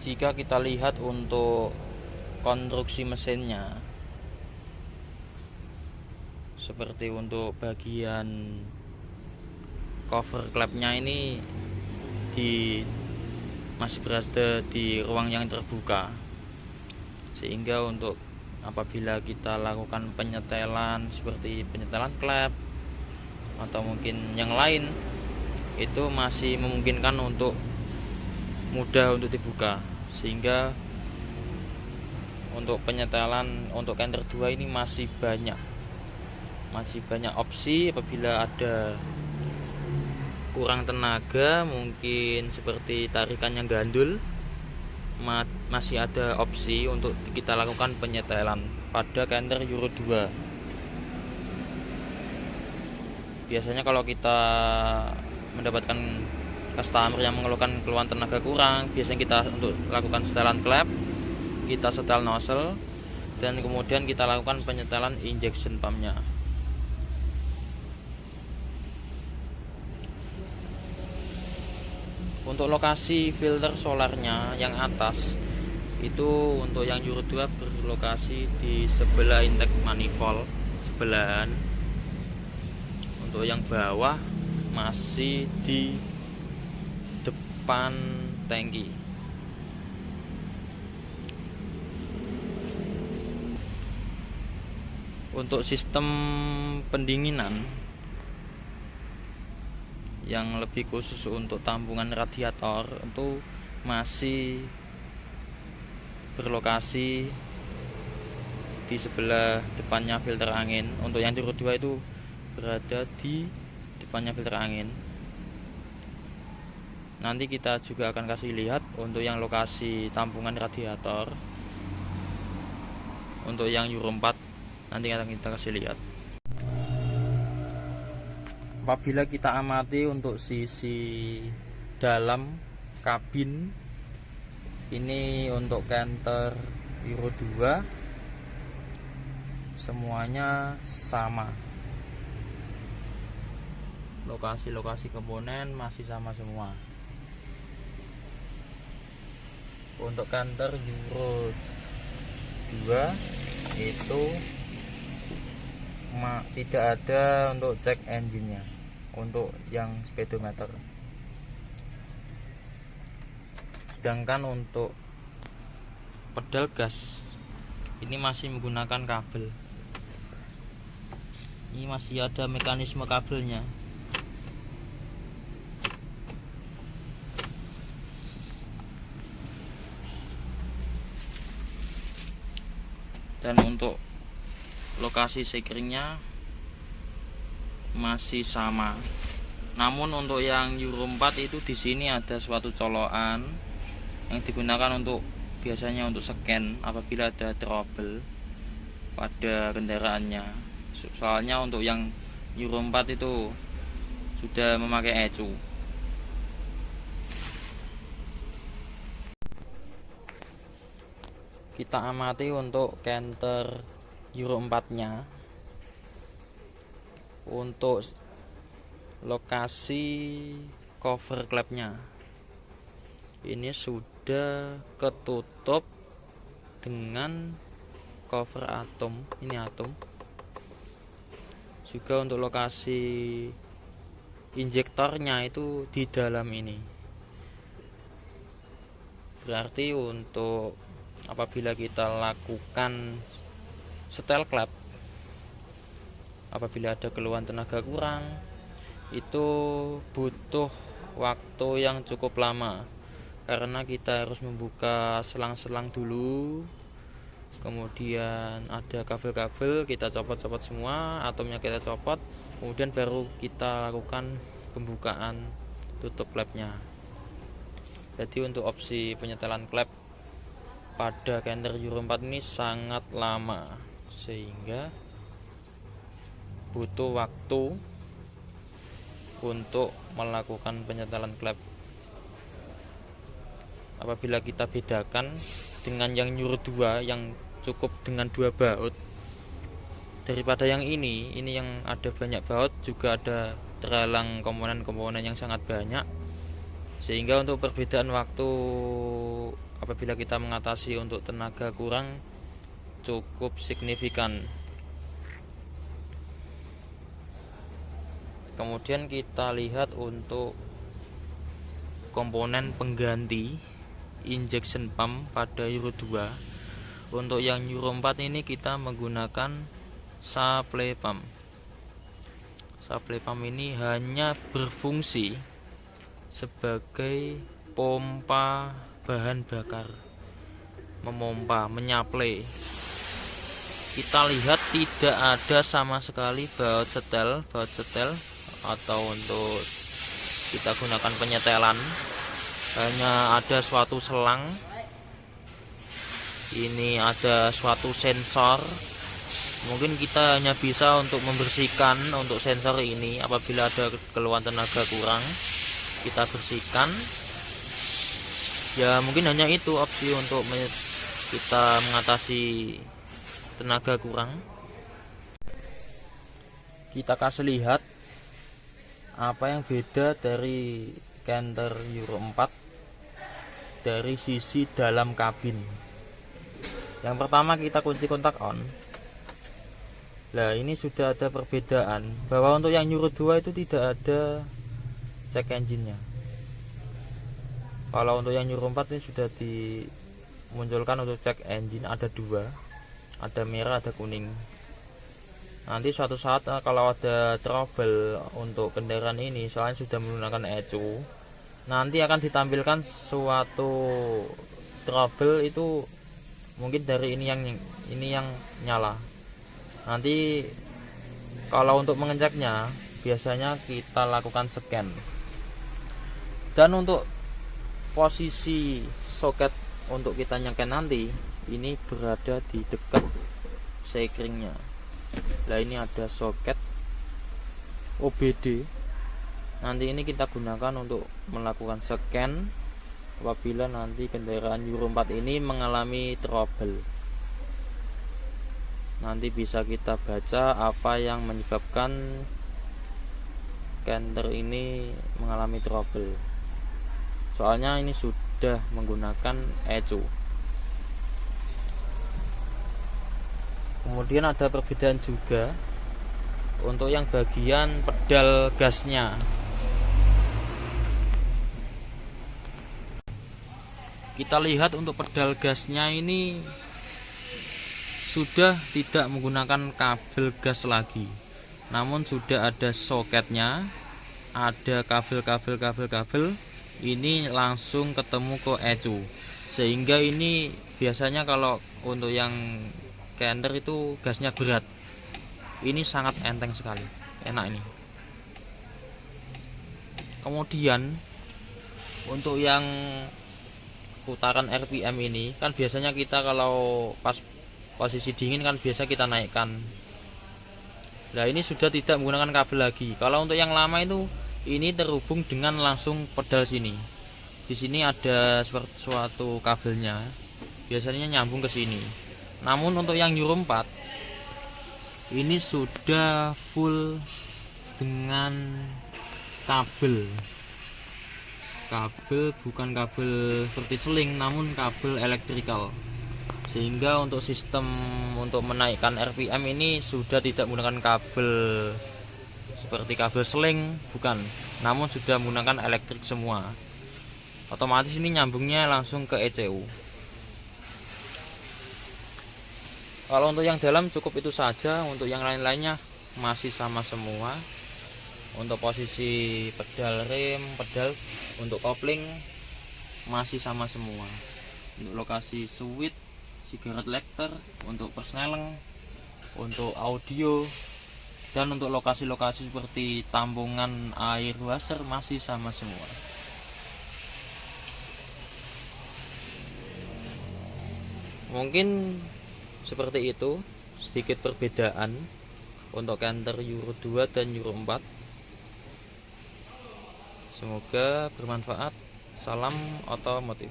Jika kita lihat untuk konstruksi mesinnya, seperti untuk bagian cover klepnya ini masih berada di ruang yang terbuka, sehingga untuk apabila kita lakukan penyetelan seperti penyetelan klep atau mungkin yang lain, itu masih memungkinkan untuk mudah untuk dibuka, sehingga untuk penyetelan untuk Canter 2 ini masih banyak opsi. Apabila ada kurang tenaga, mungkin seperti tarikan yang gandul, masih ada opsi untuk kita lakukan penyetelan pada Canter Euro 2. Biasanya kalau kita mendapatkan customer yang mengeluhkan keluhan tenaga kurang, biasanya kita untuk lakukan setelan klep, kita setel nozzle, dan kemudian kita lakukan penyetelan injection pumpnya. Untuk lokasi filter solarnya yang atas itu untuk yang Euro 2 berlokasi di sebelah intake manifold sebelahan. Untuk yang bawah masih di depan tangki. Untuk sistem pendinginan yang lebih khusus untuk tampungan radiator itu masih berlokasi di sebelah depannya filter angin. Untuk yang Euro 2 itu berada di depannya filter angin. Nanti kita juga akan kasih lihat untuk yang lokasi tampungan radiator. Untuk yang Euro 4 nanti akan kita kasih lihat. Apabila kita amati untuk sisi dalam kabin, ini untuk Canter Euro 2 semuanya sama. Lokasi-lokasi komponen masih sama semua. Untuk Canter Euro 2 itu tidak ada untuk cek engine-nya untuk yang speedometer. Sedangkan untuk pedal gas ini masih menggunakan kabel. Ini masih ada mekanisme kabelnya. Dan untuk lokasi sekiringnya masih sama. Namun untuk yang Euro 4 itu di sini ada suatu colokan yang digunakan untuk biasanya untuk scan apabila ada trouble pada kendaraannya. Soalnya untuk yang Euro 4 itu sudah memakai ECU. Kita amati untuk Canter Euro 4-nya. Untuk lokasi cover klepnya ini sudah ketutup dengan cover atom. Ini atom. Juga untuk lokasi injektornya itu di dalam ini. Berarti untuk apabila kita lakukan setel klep, apabila ada keluhan tenaga kurang, itu butuh waktu yang cukup lama, karena kita harus membuka selang-selang dulu, kemudian ada kabel-kabel kita copot-copot semua, atomnya kita copot, kemudian baru kita lakukan pembukaan tutup klepnya. Jadi untuk opsi penyetelan klep pada Canter Euro 4 ini sangat lama, sehingga butuh waktu untuk melakukan penyetelan klep. Apabila kita bedakan dengan yang Euro 2 yang cukup dengan 2 baut, daripada yang ini yang ada banyak baut, juga ada terhalang komponen-komponen yang sangat banyak, sehingga untuk perbedaan waktu apabila kita mengatasi untuk tenaga kurang cukup signifikan. Kemudian kita lihat untuk komponen pengganti injection pump pada Euro 2. Untuk yang Euro 4 ini kita menggunakan supply pump. Supply pump ini hanya berfungsi sebagai pompa bahan bakar, memompa, menyaplai. Kita lihat tidak ada sama sekali baut setel atau untuk kita gunakan penyetelan. Hanya ada suatu selang. Ini ada suatu sensor. Mungkin kita hanya bisa untuk membersihkan untuk sensor ini. Apabila ada keluhan tenaga kurang, kita bersihkan. Ya mungkin hanya itu opsi untuk kita mengatasi tenaga kurang. Kita kasih lihat apa yang beda dari Canter Euro 4 dari sisi dalam kabin. Yang pertama kita kunci kontak on. Nah ini sudah ada perbedaan bahwa untuk yang Euro 2 itu tidak ada check engine-nya. Kalau untuk yang Euro 4 ini sudah dimunculkan untuk check engine, ada dua, ada merah ada kuning. Nanti suatu saat kalau ada trouble untuk kendaraan ini, soalnya sudah menggunakan ECU, nanti akan ditampilkan suatu trouble itu mungkin dari ini yang nyala. Nanti kalau untuk mengeceknya biasanya kita lakukan scan. Dan untuk posisi soket untuk kita nyeken nanti ini berada di dekat sekringnya. Nah ini ada soket OBD. Nanti ini kita gunakan untuk melakukan scan apabila nanti kendaraan Euro 4 ini mengalami trouble. Nanti bisa kita baca apa yang menyebabkan Canter ini mengalami trouble. Soalnya ini sudah menggunakan ECU. Kemudian ada perbedaan juga untuk yang bagian pedal gasnya. Kita lihat untuk pedal gasnya ini sudah tidak menggunakan kabel gas lagi, namun sudah ada soketnya, ada kabel ini langsung ketemu ke ECU, sehingga ini biasanya kalau untuk yang Canter itu gasnya berat, ini sangat enteng sekali, enak ini. Kemudian untuk yang putaran RPM ini kan biasanya kita kalau pas posisi dingin kan biasa kita naikkan. Nah ini sudah tidak menggunakan kabel lagi. Kalau untuk yang lama itu ini terhubung dengan langsung pedal sini. Di sini ada suatu kabelnya, biasanya nyambung ke sini. Namun untuk yang Euro 4 ini sudah full dengan kabel. Kabel bukan kabel seperti seling, namun kabel elektrikal. Sehingga untuk sistem untuk menaikkan RPM ini sudah tidak menggunakan kabel seperti kabel seling, bukan, namun sudah menggunakan elektrik semua. Otomatis ini nyambungnya langsung ke ECU. Kalau untuk yang dalam cukup itu saja, untuk yang lain-lainnya masih sama semua. Untuk posisi pedal rem, pedal untuk kopling masih sama semua. Untuk lokasi switch, cigarette lighter, untuk persneleng, untuk audio, dan untuk lokasi-lokasi seperti tampungan air washer masih sama semua. Mungkin seperti itu sedikit perbedaan untuk Canter Euro 2 dan Euro 4. Semoga bermanfaat. Salam otomotif.